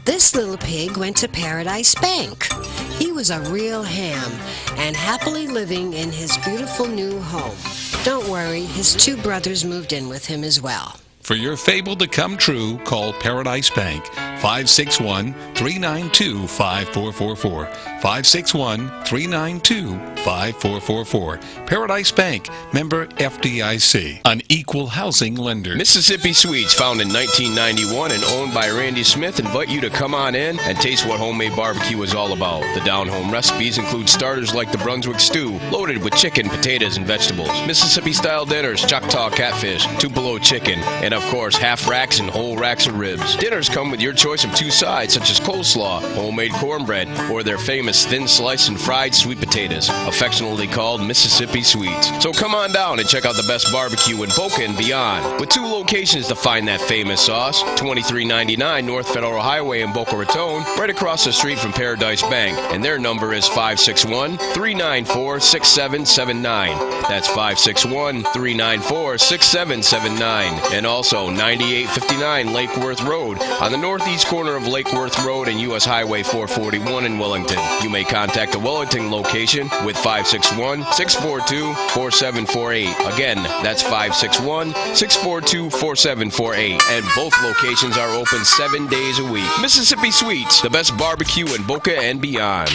This little pig went to Paradise Bank. He was a real ham and happily living in his beautiful new home. Don't worry, his 2 brothers moved in with him as well. For your fable to come true, call Paradise Bank, 561-392-5444. 561-392-5444. Paradise Bank, member FDIC, an equal housing lender. Mississippi Sweets, found in 1991 and owned by Randy Smith, invite you to come on in and taste what homemade barbecue is all about. The down-home recipes include starters like the Brunswick stew, loaded with chicken, potatoes, and vegetables. Mississippi-style dinners, Choctaw catfish, Tupelo chicken, and of course, half racks and whole racks of ribs. Dinners come with your choice of 2 sides, such as coleslaw, homemade cornbread, or their famous thin sliced and fried sweet potatoes, affectionately called Mississippi Sweets. So come on down and check out the best barbecue in Boca and beyond. With 2 locations to find that famous sauce, 2399 North Federal Highway in Boca Raton, right across the street from Paradise Bank, and their number is 561-394-6779. That's 561-394-6779. And also 9859 Lake Worth Road on the northeast corner of Lake Worth Road and U.S. Highway 441 in Wellington. You may contact the Wellington location with 561-642-4748. Again, that's 561-642-4748. And both locations are open 7 days a week. Mississippi Sweets, the best barbecue in Boca and beyond.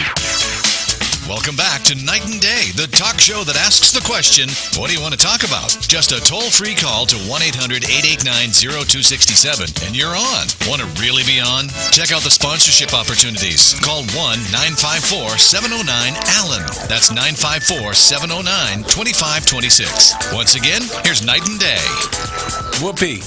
Welcome back to Night and Day, the talk show that asks the question, what do you want to talk about? Just a toll-free call to 1-800-889-0267, and you're on. Want to really be on? Check out the sponsorship opportunities. Call 1-954-709-ALLEN. That's 954-709-2526. Once again, here's Night and Day. Whoopee.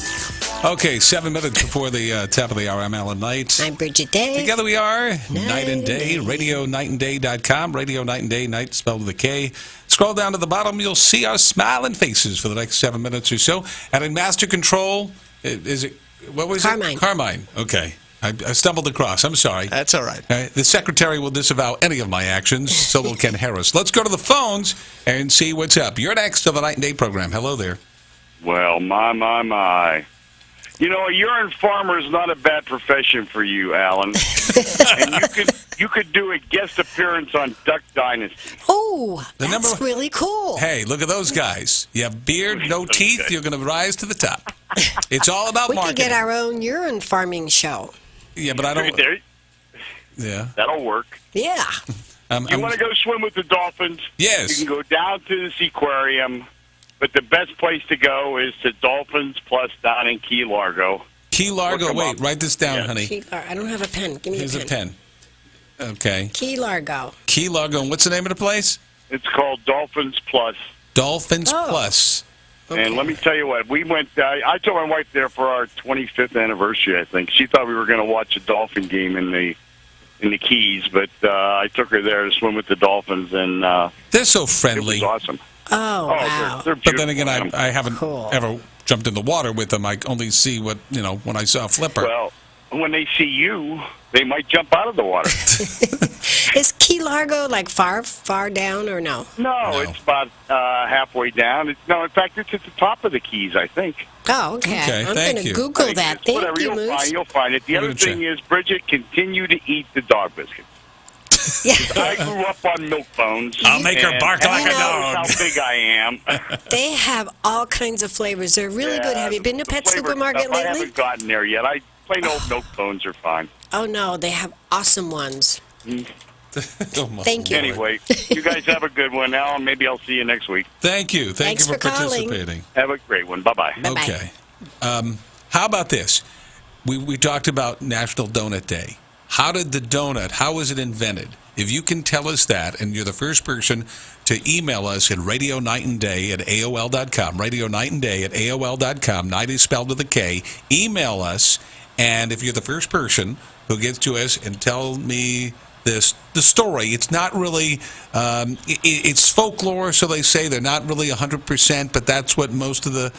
Okay, 7 minutes before the top of the hour. I'm Alan Knight. I'm Bridget Day. Together we are Night and Day, RadioNightandDay.com, Radio Night and Day, Night spelled with a K. Scroll down to the bottom, you'll see our smiling faces for the next 7 minutes or so. And in Master Control, is it, what was Carmine. it? Carmine. Okay. I stumbled across. I'm sorry. That's all right. The secretary will disavow any of my actions, so will Ken Harris. Let's go to the phones and see what's up. You're next to the Night and Day program. Hello there. Well, my. You know, a urine farmer is not a bad profession for you, Alan. And you could do a guest appearance on Duck Dynasty. Oh, that's really cool. Hey, look at those guys. You have beard, no teeth, you're going to rise to the top. It's all about marketing. We could get our own urine farming show. Yeah, but I don't... Yeah. That'll work. Yeah. You want to go swim with the dolphins? Yes. You can go down to the aquarium. But the best place to go is to Dolphins Plus down in Key Largo. Key Largo. Wait, write this down, honey. I don't have a pen. Give me Here's a pen. Okay. Key Largo. Key Largo. And what's the name of the place? It's called Dolphins Plus. Dolphins Plus. Okay. And let me tell you what. We went. I took my wife there for our 25th anniversary, I think. She thought we were going to watch a dolphin game in the Keys, but I took her there to swim with the dolphins, and they're so friendly. It was awesome. Oh, wow. They're but then again, I haven't ever jumped in the water with them. I only see what, when I saw Flipper. Well, when they see you, they might jump out of the water. Is Key Largo like far down or no? No, it's about halfway down. In fact, it's at the top of the Keys, I think. Oh, okay. I'm going to Google that. Thank you, Moose. You'll find it. The other thing is, Bridget, continue to eat the dog biscuit. Yeah. I grew up on milk bones. I'll make her bark like a dog. How big I am. They have all kinds of flavors. They're really good. Have you been to Pet Supermarket lately? I haven't gotten there yet. Plain old milk bones are fine. Oh, no. They have awesome ones. Thank you. Anyway, you guys have a good one, Alan. Maybe I'll see you next week. Thank you. Thank you for participating. Have a great one. Bye-bye. Okay. How about this? We talked about National Donut Day. How was it invented? If you can tell us that, and you're the first person to email us at radionightandday@aol.com, radionightandday@aol.com, night is spelled with a K. Email us, and if you're the first person who gets to us and tell me the story, it's not really, it's folklore, so they say they're not really 100%, but that's what most of the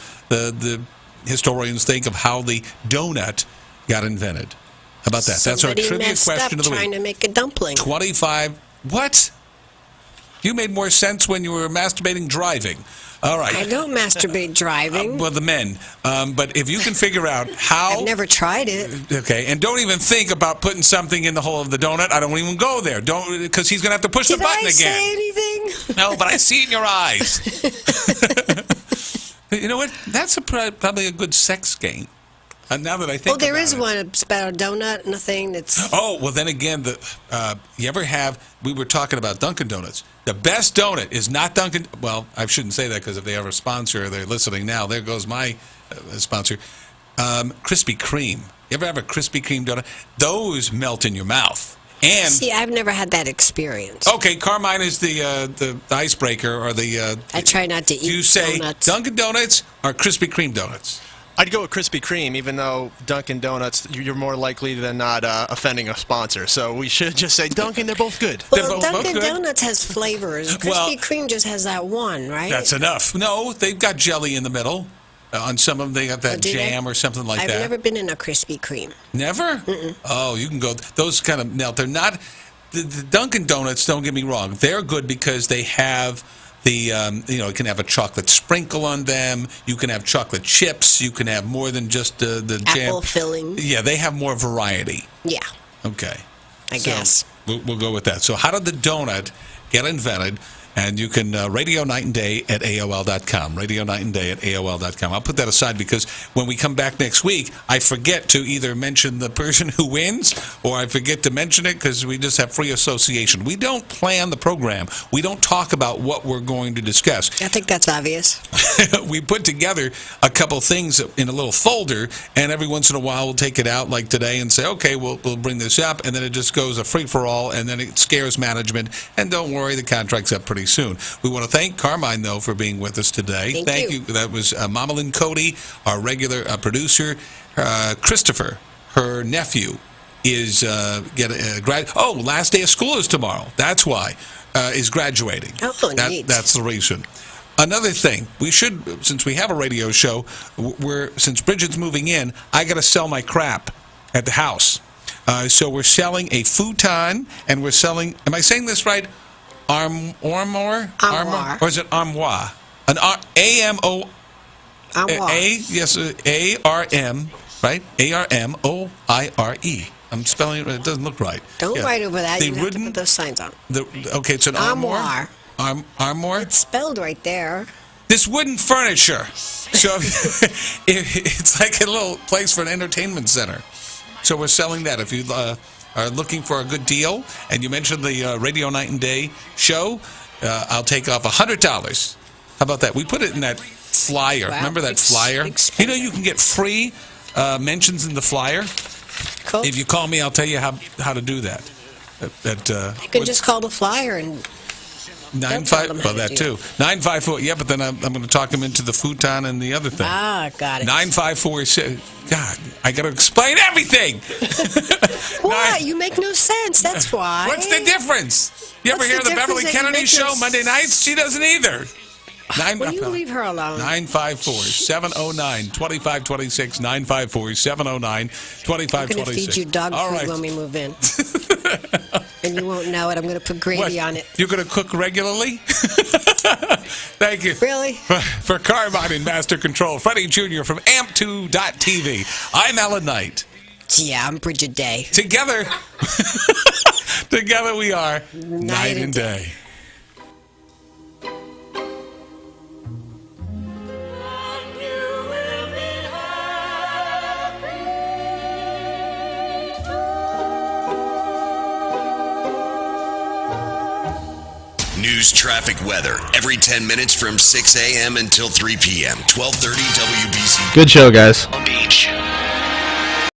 historians think of how the donut got invented. How about that? That's our trivia question of the week. Trying to make a dumpling. 25. What? You made more sense when you were masturbating driving. All right. I don't masturbate driving. Well, the men. But if you can figure out how... I've never tried it. Okay, and don't even think about putting something in the hole of the donut. I don't even go there. Don't, because he's going to have to push the button again. Did I say anything? No, but I see in your eyes. You know what? That's probably a good sex game. Now that I think there is one about a donut and a thing that's... Oh, well, then again, you ever have... We were talking about Dunkin' Donuts. The best donut is not Dunkin'... Well, I shouldn't say that because if they have a sponsor, they're listening now. There goes my sponsor. Krispy Kreme. You ever have a Krispy Kreme donut? Those melt in your mouth. And see, I've never had that experience. Okay, Carmine is the icebreaker or the... I try not to eat donuts. You say donuts. Dunkin' Donuts or Krispy Kreme donuts? I'd go with Krispy Kreme, even though Dunkin' Donuts, you're more likely than not offending a sponsor. So we should just say Dunkin', they're both good. Well, Dunkin' Donuts has flavors. Krispy Kreme just has that one, right? That's enough. No, they've got jelly in the middle. On some of them, they got that jam or something like that. I've never been in a Krispy Kreme. Never? Mm-mm. Oh, you can go. Those kind of melt. They're not... The Dunkin' Donuts, don't get me wrong, they're good because they have... you can have a chocolate sprinkle on them. You can have chocolate chips. You can have more than just the jam. Apple filling. Yeah, they have more variety. Yeah. Okay. I guess. We'll go with that. So how did the donut get invented? And you can Radio Night and Day at AOL.com. Radio Night and Day at AOL.com. I'll put that aside because when we come back next week, I forget to either mention the person who wins or I forget to mention it because we just have free association. We don't plan the program. We don't talk about what we're going to discuss. I think that's obvious. We put together a couple things in a little folder, and every once in a while we'll take it out like today and say, okay, we'll bring this up, and then it just goes a free-for-all, and then it scares management. And don't worry, the contract's up pretty soon. We want to thank Carmine, though, for being with us today. Thank you. That was Mama Lynn Cody, our regular producer. Christopher, her nephew, is last day of school is tomorrow. That's why. Is graduating. Oh, neat. That's the reason. Another thing, we should, since we have a radio show, since Bridget's moving in, I got to sell my crap at the house. So we're selling a futon, and we're selling, am I saying this right? Armoire? Or is it armoire? An A-M-O... yes, A-R-M, right? A-R-M-O-I-R-E. I'm spelling it doesn't look right. Don't write over that. You have to put those signs on. Okay, it's an armoire. Armoire? It's spelled right there. This wooden furniture. So it's like a little place for an entertainment center. So we're selling that. If you are looking for a good deal, and you mentioned the Radio Night and Day show, I'll take off $100. How about that? We put it in that flyer. Wow. Remember that flyer? You know you can get free mentions in the flyer? Cool. If you call me, I'll tell you how to do that. You can just call the flyer and... 95. Well, that too. 954. Yeah, but then I'm going to talk him into the futon and the other thing. Ah, got it. 954. God, I got to explain everything. Why? You make no sense. That's why. What's the difference? You ever hear the Beverly Kennedy show Monday nights? She doesn't either. Will you leave her alone? 954-709-2526. 954-709-2526. I'm going to feed you dog food when we move in. And you won't know it. I'm going to put gravy on it. You're going to cook regularly? Thank you. Really? For Carmine in Master Control, Freddie Jr. from amp2.tv. I'm Alan Knight. Yeah, I'm Bridget Day. Together we are Night and Day. News, traffic, weather. Every 10 minutes from 6 a.m. until 3 p.m. 1230 WBC. Good show, guys. Beach.